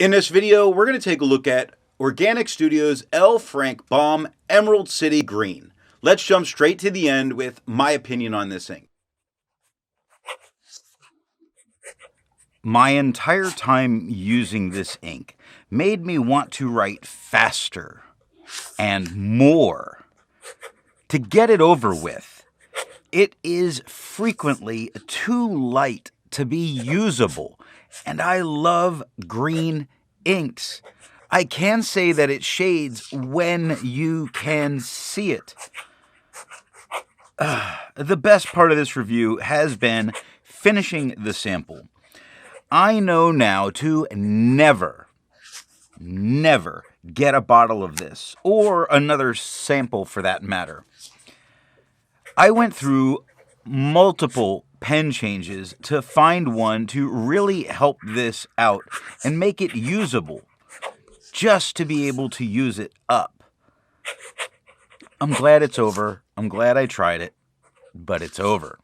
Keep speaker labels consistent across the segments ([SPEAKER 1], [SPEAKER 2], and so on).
[SPEAKER 1] In this video, we're going to take a look at Organic Studio's L. Frank Baum Emerald City Green. Let's jump straight to the end with my opinion on this ink. My entire time using this ink made me want to write faster and more. To get it over with, it is frequently too light to be usable, and I love green inks. I can say that it shades when you can see it. The best part of this review has been finishing the sample. I know now to never get a bottle of this, or another sample for that matter. I went through multiple pen changes to find one to really help this out and make it usable, just to be able to use it up. I'm glad it's over. I'm glad I tried it, but it's over.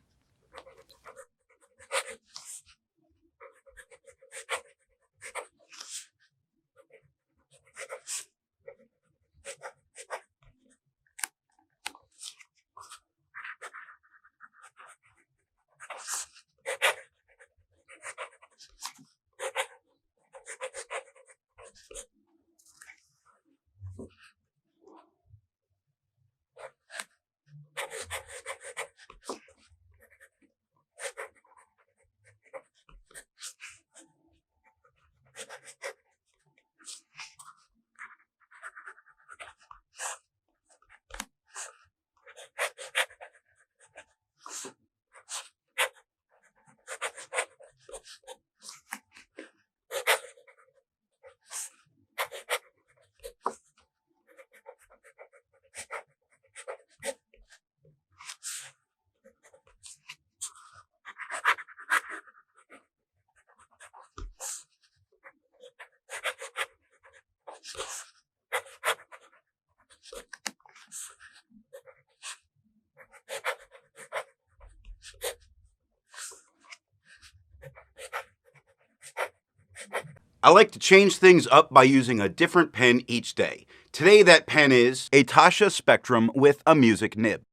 [SPEAKER 1] I like to change things up by using a different pen each day. Today that pen is a Tasha Spectrum with a music nib.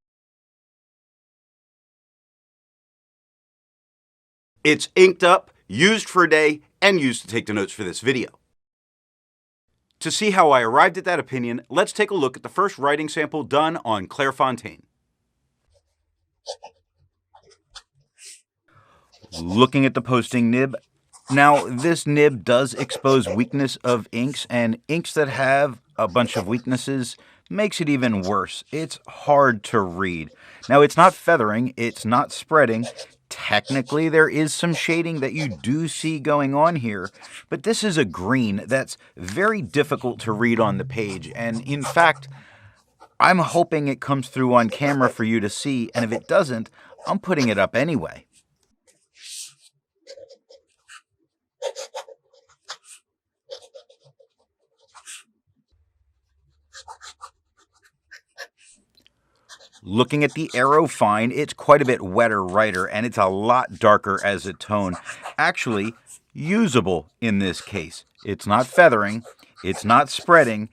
[SPEAKER 1] It's inked up, used for a day, and used to take the notes for this video. To see how I arrived at that opinion, let's take a look at the first writing sample done on Clairfontaine. Looking at the posting nib, now this nib does expose weakness of inks, and inks that have a bunch of weaknesses makes it even worse. It's hard to read. Now it's not feathering, it's not spreading. Technically there is some shading that you do see going on here, but this is a green that's very difficult to read on the page, and in fact, I'm hoping it comes through on camera for you to see, and if it doesn't, I'm putting it up anyway. Looking at the arrow fine, it's quite a bit wetter writer, and it's a lot darker as a tone. Actually, usable in this case. It's not feathering, it's not spreading,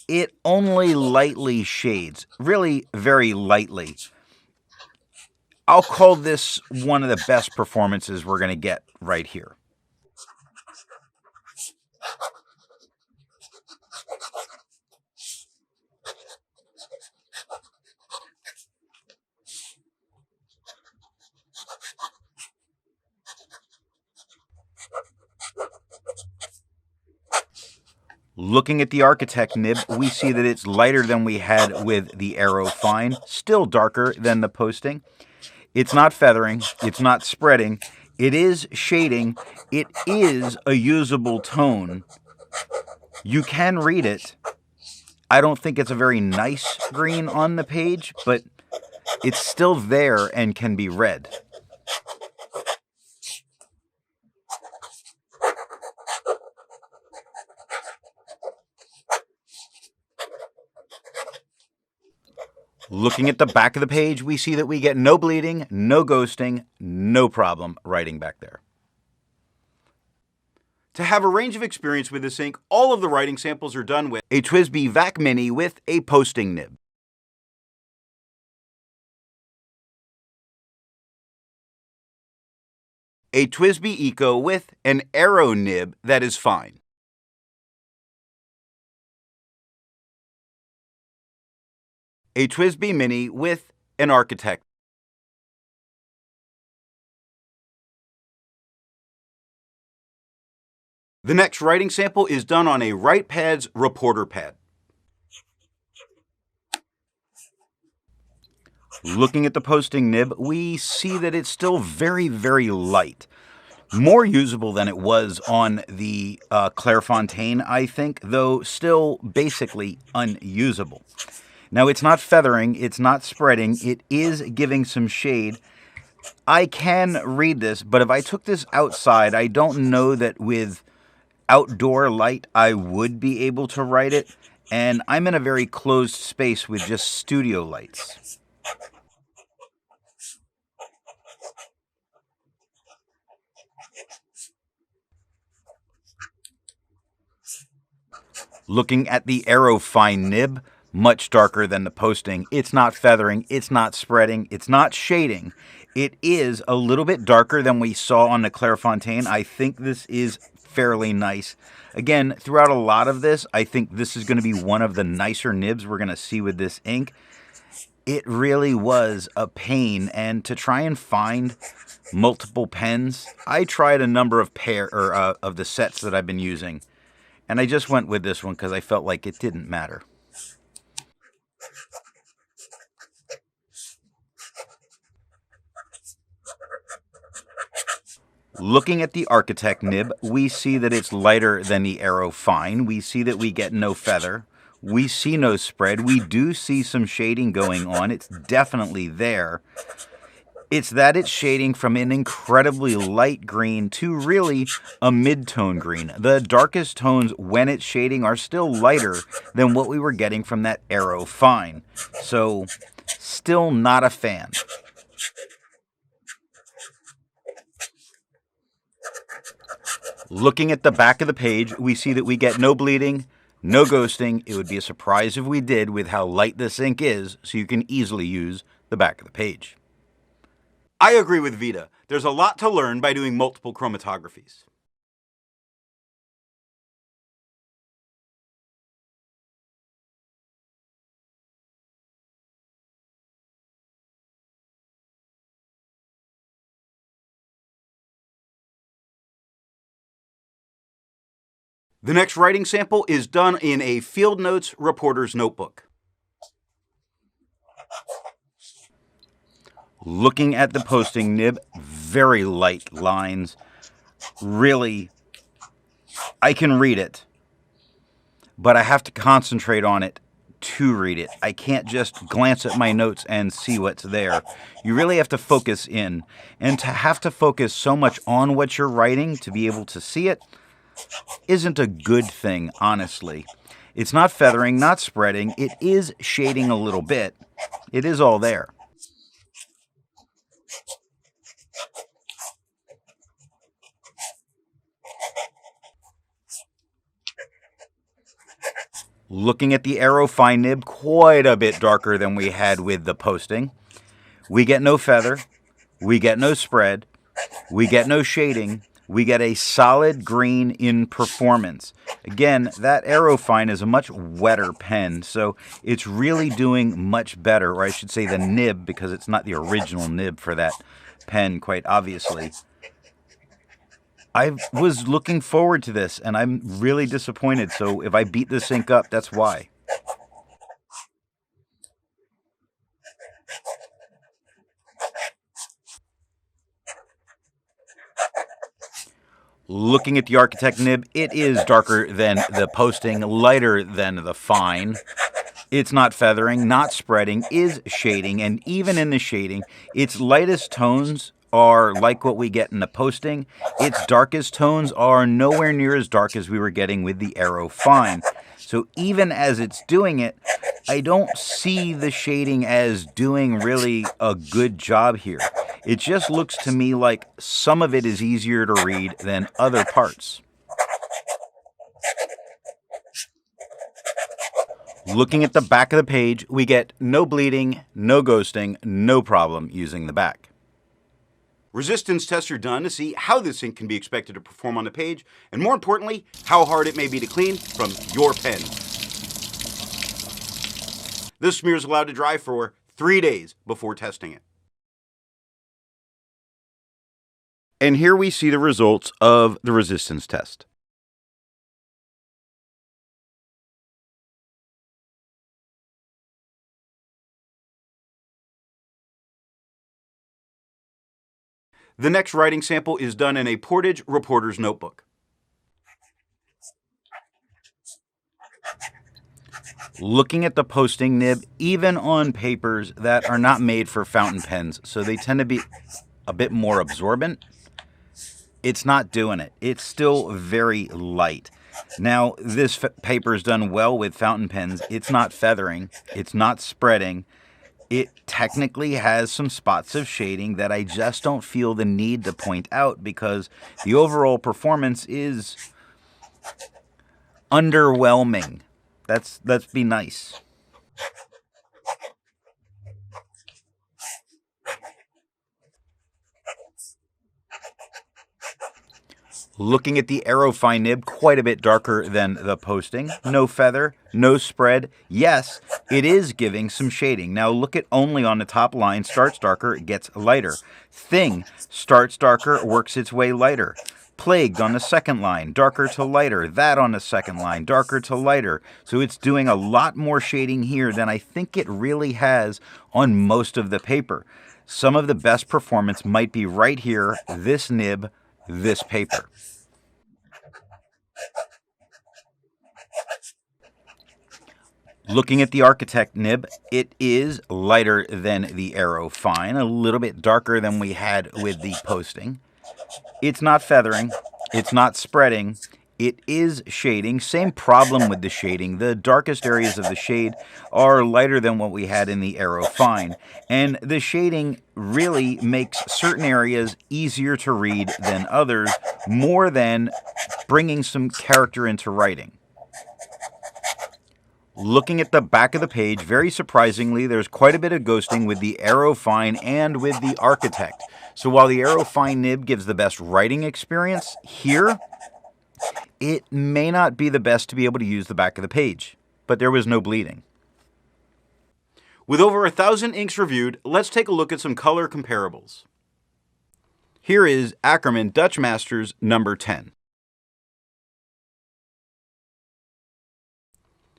[SPEAKER 1] it only lightly shades, really very lightly. I'll call this one of the best performances we're going to get right here. Looking at the Architect nib, we see that it's lighter than we had with the Arrow Fine, still darker than the posting. It's not feathering, it's not spreading, it is shading, it is a usable tone. You can read it. I don't think it's a very nice green on the page, but it's still there and can be read. Looking at the back of the page, we see that we get no bleeding, no ghosting, no problem writing back there. To have a range of experience with this ink, all of the writing samples are done with a TWSBI Vac Mini with a posting nib. A TWSBI Eco with an Aero nib that is fine. A TWSBI Mini with an Architect. The next writing sample is done on a WritePad's reporter pad. Looking at the posting nib, we see that it's still very, very light. More usable than it was on the Clairfontaine, I think, though still basically unusable. Now, it's not feathering, it's not spreading, it is giving some shade. I can read this, but if I took this outside, I don't know that with outdoor light I would be able to write it, and I'm in a very closed space with just studio lights. Looking at the Aero Fine nib, much darker than the posting. It's not feathering, it's not spreading, it's not shading. It is a little bit darker than we saw on the Clairfontaine. I think this is fairly nice. Again, throughout a lot of this, I think this is going to be one of the nicer nibs we're going to see with this ink. It really was a pain, and to try and find multiple pens, I tried a number of of the sets that I've been using, and I just went with this one because I felt like it didn't matter. Looking at the Architect nib, we see that it's lighter than the Aero Fine. We see that we get no feather. We see no spread. We do see some shading going on. It's definitely there. It's that it's shading from an incredibly light green to really a mid-tone green. The darkest tones when it's shading are still lighter than what we were getting from that Aero Fine. So, still not a fan. Looking at the back of the page, we see that we get no bleeding, no ghosting. It would be a surprise if we did with how light this ink is, so you can easily use the back of the page. I agree with Vita. There's a lot to learn by doing multiple chromatographies. The next writing sample is done in a FieldNotes reporter's notebook. Looking at the posting nib, very light lines. Really, I can read it, but I have to concentrate on it to read it. I can't just glance at my notes and see what's there. You really have to focus in, and to have to focus so much on what you're writing to be able to see it isn't a good thing, honestly. It's not feathering, not spreading. It is shading a little bit. It is all there. Looking at the Aero Fine nib, quite a bit darker than we had with the posting. We get no feather. We get no spread. We get no shading. We get a solid green in performance. Again, that Aero Fine is a much wetter pen, so it's really doing much better, or I should say the nib, because it's not the original nib for that pen, quite obviously. I was looking forward to this, and I'm really disappointed, so if I beat this ink up, that's why. Looking at the Architect nib, it is darker than the posting, lighter than the Fine. It's not feathering, not spreading, is shading, and even in the shading, its lightest tones are like what we get in the posting. Its darkest tones are nowhere near as dark as we were getting with the Aero Fine. So even as it's doing it, I don't see the shading as doing really a good job here. It just looks to me like some of it is easier to read than other parts. Looking at the back of the page, we get no bleeding, no ghosting, no problem using the back. Resistance tests are done to see how this ink can be expected to perform on the page, and more importantly, how hard it may be to clean from your pen. This smear is allowed to dry for 3 days before testing it. And here we see the results of the resistance test. The next writing sample is done in a Portage reporter's notebook. Looking at the posting nib, even on papers that are not made for fountain pens, so they tend to be a bit more absorbent, it's not doing it. It's still very light. Now, this paper is done well with fountain pens. It's not feathering. It's not spreading. It technically has some spots of shading that I just don't feel the need to point out because the overall performance is underwhelming. Let's be nice. Looking at the Aerofine nib, quite a bit darker than the posting. No feather, no spread. Yes, it is giving some shading. Now look at only on the top line, starts darker, it gets lighter. Thing starts darker, works its way lighter. Plagued on the second line, darker to lighter. That on the second line, darker to lighter. So it's doing a lot more shading here than I think it really has on most of the paper. Some of the best performance might be right here, this nib, this paper. Looking at the Architect nib, it is lighter than the Aerofine, a little bit darker than we had with the posting. It's not feathering, it's not spreading, it is shading. Same problem with the shading. The darkest areas of the shade are lighter than what we had in the Aerofine, and the shading really makes certain areas easier to read than others, more than bringing some character into writing. Looking at the back of the page, very surprisingly, there's quite a bit of ghosting with the Aerofine and with the Architect. So while the Aerofine nib gives the best writing experience, here, it may not be the best to be able to use the back of the page. But there was no bleeding. With over 1,000 inks reviewed, let's take a look at some color comparables. Here is Ackerman Dutch Masters number 10.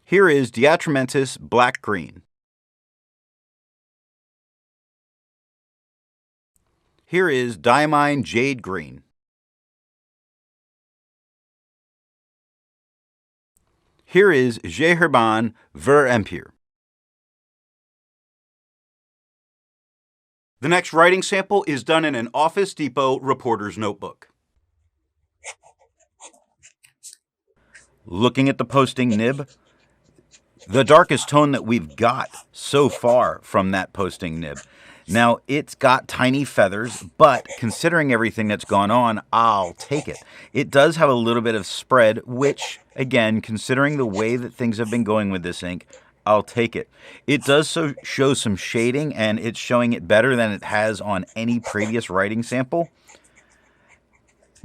[SPEAKER 1] Here is Diatramentis Black Green. Here is Diamine Jade Green. Here is Geherban Ver Empire. The next writing sample is done in an Office Depot reporter's notebook. Looking at the posting nib, the darkest tone that we've got so far from that posting nib. Now, it's got tiny feathers, but considering everything that's gone on, I'll take it. It does have a little bit of spread, which, again, considering the way that things have been going with this ink, I'll take it. It does show some shading, and it's showing it better than it has on any previous writing sample.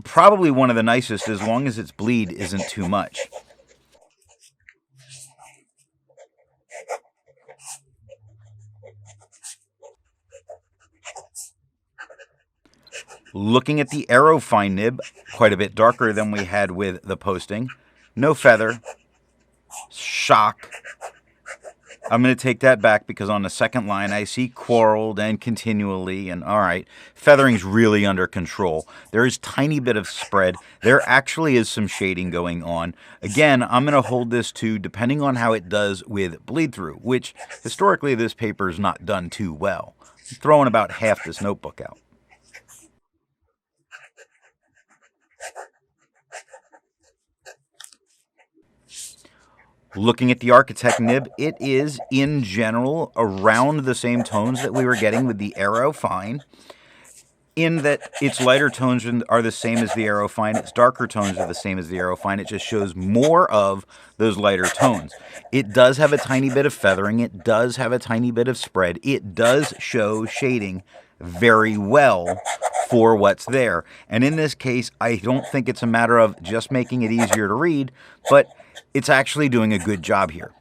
[SPEAKER 1] Probably one of the nicest, as long as its bleed isn't too much. Looking at the Aerofine nib, quite a bit darker than we had with the posting. No feather. Shock. I'm going to take that back because on the second line I see quarreled and continually, and alright, feathering's really under control. There is tiny bit of spread. There actually is some shading going on. Again, I'm going to hold this to depending on how it does with bleed through, which historically this paper's not done too well. I'm throwing about half this notebook out. Looking at the Architect nib, it is, in general, around the same tones that we were getting with the Aerofine. in that its lighter tones are the same as the Aerofine, its darker tones are the same as the Aerofine. It just shows more of those lighter tones. It does have a tiny bit of feathering. It does have a tiny bit of spread. It does show shading very well for what's there. And in this case, I don't think it's a matter of just making it easier to read, but it's actually doing a good job here.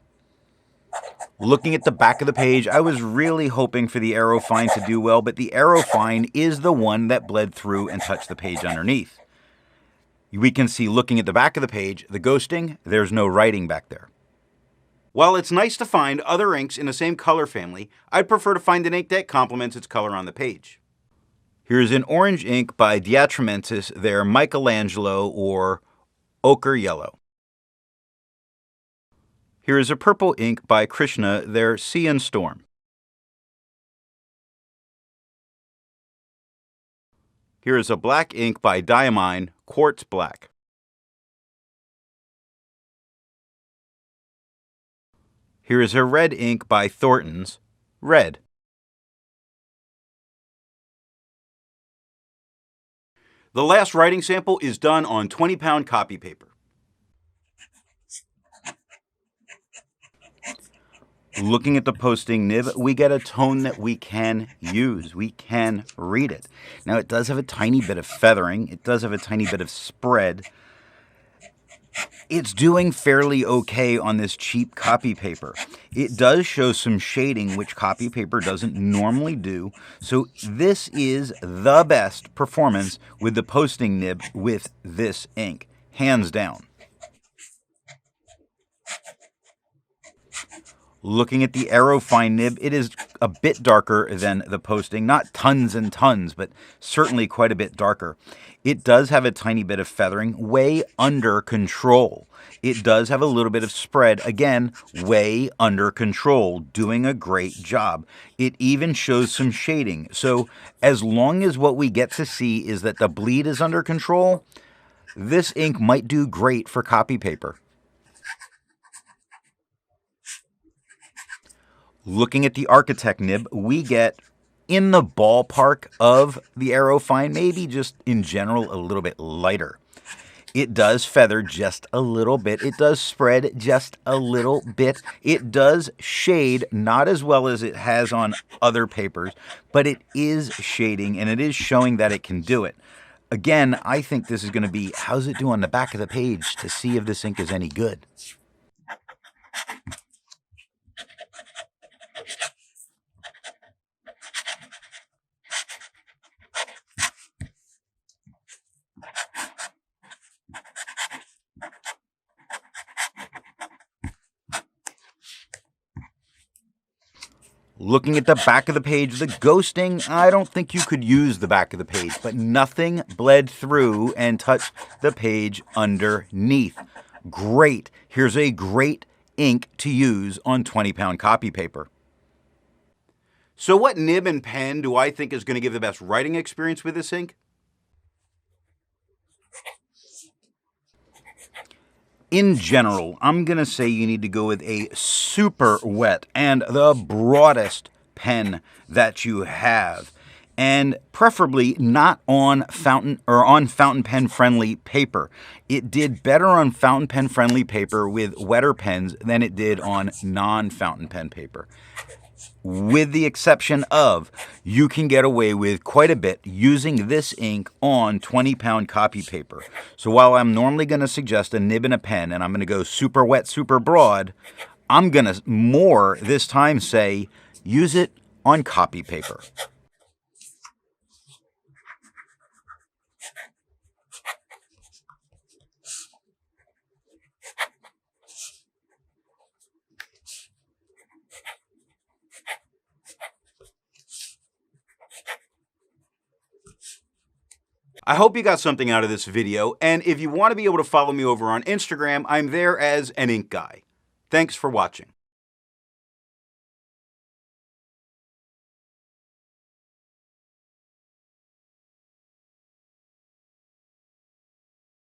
[SPEAKER 1] Looking at the back of the page, I was really hoping for the Aerofine to do well, but the Aerofine is the one that bled through and touched the page underneath. We can see, looking at the back of the page, the ghosting, there's no writing back there. While it's nice to find other inks in the same color family, I'd prefer to find an ink that complements its color on the page. Here's an orange ink by Diatramentis, their Michelangelo or Ochre Yellow. Here is a purple ink by Krishna, their Sea and Storm. Here is a black ink by Diamine, Quartz Black. Here is a red ink by Thornton's, Red. The last writing sample is done on 20-pound copy paper. Looking at the posting nib, we get a tone that we can use. We can read it. Now, it does have a tiny bit of feathering. It does have a tiny bit of spread. It's doing fairly okay on this cheap copy paper. It does show some shading, which copy paper doesn't normally do. So this is the best performance with the posting nib with this ink, hands down. Looking at the Aerofine nib, it is a bit darker than the posting. Not tons and tons, but certainly quite a bit darker. It does have a tiny bit of feathering, way under control. It does have a little bit of spread, again, way under control, doing a great job. It even shows some shading. So as long as what we get to see is that the bleed is under control, this ink might do great for copy paper. Looking at the Architect nib, we get in the ballpark of the Aerofine, maybe just in general a little bit lighter. It does feather just a little bit. It does spread just a little bit. It does shade, not as well as it has on other papers, but it is shading and it is showing that it can do it. Again, I think this is going to be, how's it do on the back of the page to see if this ink is any good. Looking at the back of the page, the ghosting, I don't think you could use the back of the page, but nothing bled through and touched the page underneath. Great. Here's a great ink to use on 20-pound copy paper. So what nib and pen do I think is going to give the best writing experience with this ink? In general, I'm going to say you need to go with a super wet and the broadest pen that you have, and preferably not on fountain pen friendly paper. It did better on fountain pen friendly paper with wetter pens than it did on non-fountain pen paper. With the exception of, you can get away with quite a bit using this ink on 20-pound copy paper. So while I'm normally going to suggest a nib and a pen, and I'm going to go super wet, super broad, I'm going to more this time say, use it on copy paper. I hope you got something out of this video, and if you want to be able to follow me over on Instagram, I'm there as an ink guy. Thanks for watching.